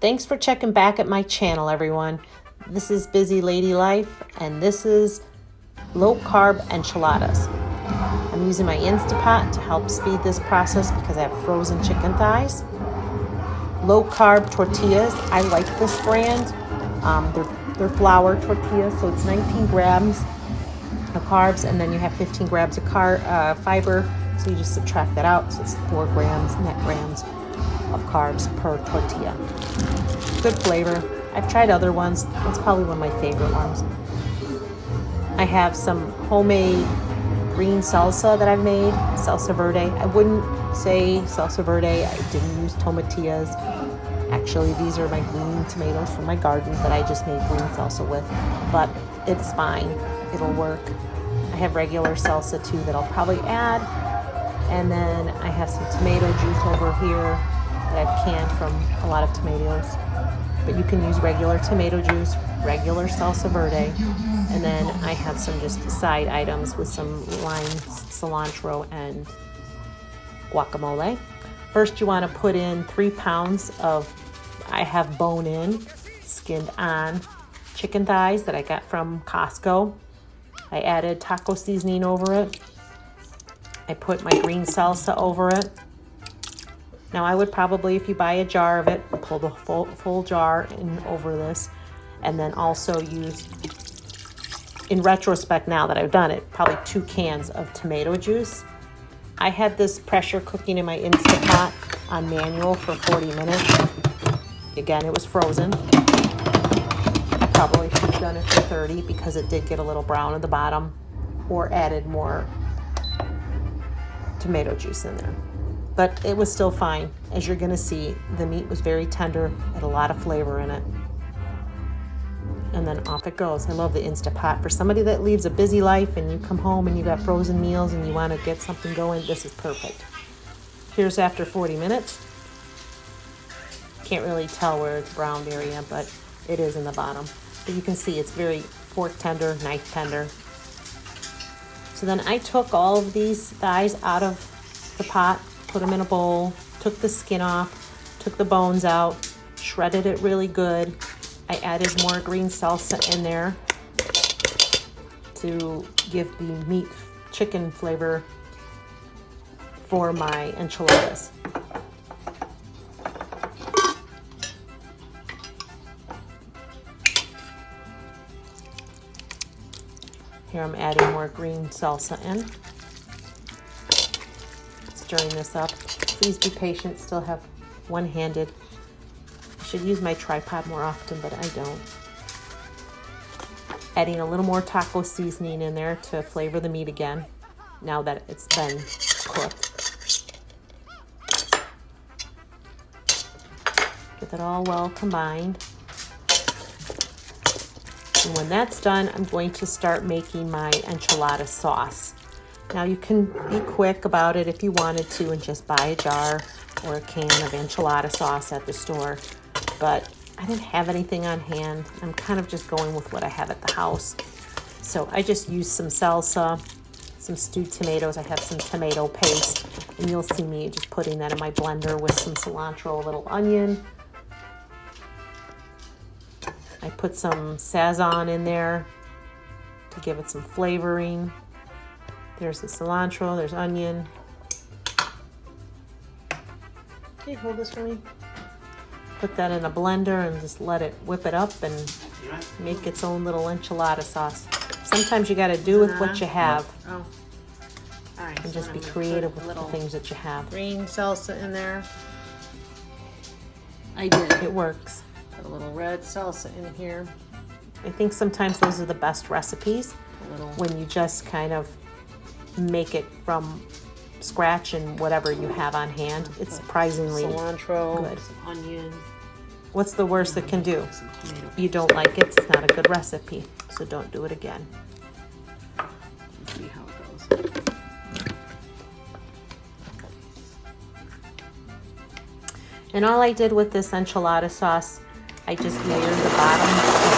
Thanks for checking back at my channel, everyone. This is Busy Lady Life, and this is low carb enchiladas. I'm using my Instapot to help speed this process because I have frozen chicken thighs. Low carb tortillas. I like this brand. They're flour tortillas, so it's 19 grams of carbs, and then you have 15 grams of fiber. So you just subtract that out. So it's 4 grams, net grams of carbs per tortilla. Good flavor. I've tried other ones. It's probably one of my favorite ones. I have some homemade green salsa that I've made, salsa verde. I wouldn't say salsa verde. I didn't use tomatillas. Actually, these are my green tomatoes from my garden that I just made green salsa with, but it's fine. It'll work. I have regular salsa too that I'll probably add. And then I have some tomato juice over here that I've canned from a lot of tomatoes. But you can use regular tomato juice, regular salsa verde, and then I have some just side items with some lime, cilantro, and guacamole. First, you want to put in 3 pounds of, I have bone-in, skinned-on chicken thighs that I got from Costco. I added taco seasoning over it. I put my green salsa over it. Now I would probably, if you buy a jar of it, pull the full jar in over this, and then also use, in retrospect now that I've done it, probably 2 cans of tomato juice. I had this pressure cooking in my Instapot on manual for 40 minutes. Again, it was frozen. I probably should have done it for 30 because it did get a little brown at the bottom, or added more tomato juice in there. But it was still fine. As you're gonna see, the meat was very tender, had a lot of flavor in it. And then off it goes. I love the Instapot. For somebody that leads a busy life and you come home and you got frozen meals and you wanna get something going, this is perfect. Here's after 40 minutes. Can't really tell where it's browned area, but it is in the bottom. But you can see it's very fork tender, knife tender. So then I took all of these thighs out of the pot, put them in a bowl, took the skin off, took the bones out, shredded it really good. I added more green salsa in there to give the meat chicken flavor for my enchiladas. Here I'm adding more green salsa in. Stirring this up. Please be patient, still have one-handed. I should use my tripod more often, but I don't. Adding a little more taco seasoning in there to flavor the meat again, now that it's been cooked. Get that all well combined. And when that's done, I'm going to start making my enchilada sauce. Now you can be quick about it if you wanted to and just buy a jar or a can of enchilada sauce at the store. But I didn't have anything on hand. I'm kind of just going with what I have at the house. So I just used some salsa, some stewed tomatoes. I have some tomato paste, and you'll see me just putting that in my blender with some cilantro, a little onion. I put some Sazon in there to give it some flavoring. There's the cilantro, there's onion. Can you hold this for me? Put that in a blender and just let it whip it up and make its own little enchilada sauce. Sometimes you gotta do with what you have. Oh. All right. And just be creative with the things that you have. Green salsa in there. I did. It works. Put a little red salsa in here. I think sometimes those are the best recipes when you just kind of make it from scratch and whatever you have on hand. It's surprisingly cilantro, good. some onion. What's the worst it can do? If you don't like it, it's not a good recipe, so don't do it again. Let's see how it goes. And all I did with this enchilada sauce, I just layered the bottom of my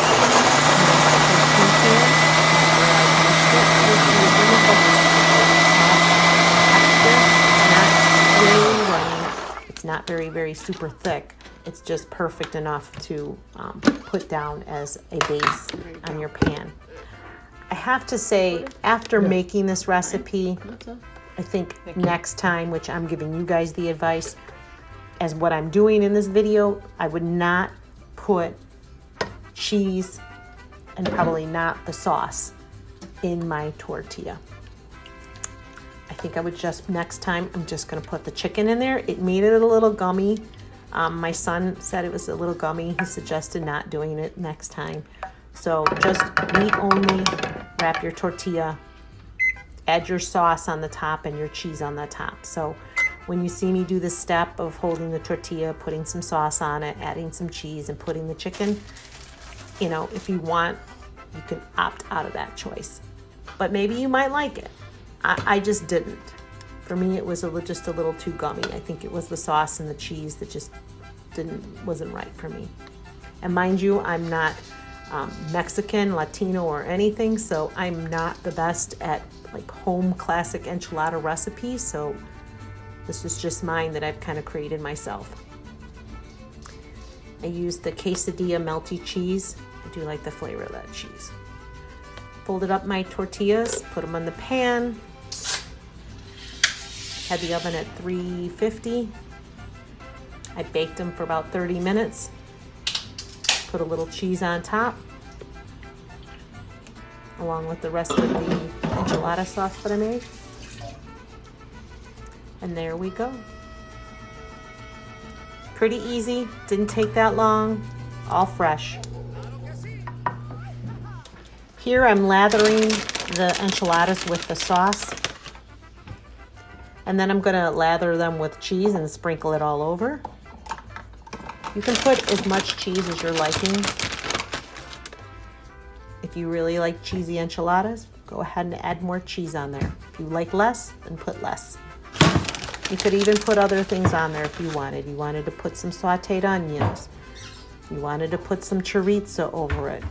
It's not very, very super thick. it's just perfect enough to put down as a base on your pan. I have to say, after making this recipe, I think next time, which I'm giving you guys the advice, as what I'm doing in this video, I would not put cheese and probably not the sauce in my tortilla. I think I would just, next time, I'm just gonna put the chicken in there. It made it a little gummy. My son said it was a little gummy. He suggested not doing it next time. So just meat only, wrap your tortilla, add your sauce on the top and your cheese on the top. So when you see me do this step of holding the tortilla, putting some sauce on it, adding some cheese and putting the chicken, you know, if you want, you can opt out of that choice. But maybe you might like it. I just didn't. For me, it was just a little too gummy. I think it was the sauce and the cheese that just wasn't right for me. And mind you, I'm not Mexican, Latino, or anything, so I'm not the best at like home classic enchilada recipes. So this is just mine that I've kind of created myself. I use the quesadilla melty cheese. I do like the flavor of that cheese. Folded up my tortillas, put them on the pan. Had the oven at 350. I baked them for about 30 minutes. Put a little cheese on top, along with the rest of the enchilada sauce that I made. And there we go. Pretty easy, didn't take that long, all fresh. Here I'm lathering the enchiladas with the sauce. And then I'm gonna lather them with cheese and sprinkle it all over. You can put as much cheese as you're liking. If you really like cheesy enchiladas, go ahead and add more cheese on there. If you like less, then put less. You could even put other things on there if you wanted. You wanted to put some sauteed onions. You wanted to put some chorizo over it.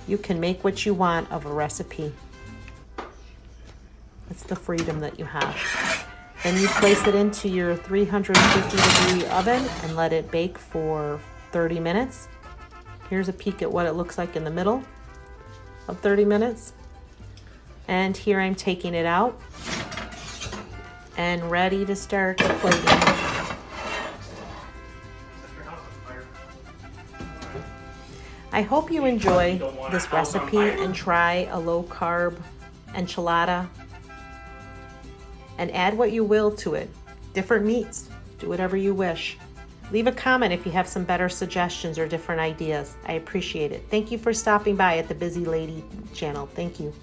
You can make what you want of a recipe. It's the freedom that you have. Then you place it into your 350-degree oven and let it bake for 30 minutes. Here's a peek at what it looks like in the middle of 30 minutes. And here I'm taking it out and ready to start plating. I hope you enjoy this recipe and try a low-carb enchilada. And add what you will to it. Different meats, do whatever you wish. Leave a comment if you have some better suggestions or different ideas. I appreciate it. Thank you for stopping by at the Busy Lady channel. Thank you.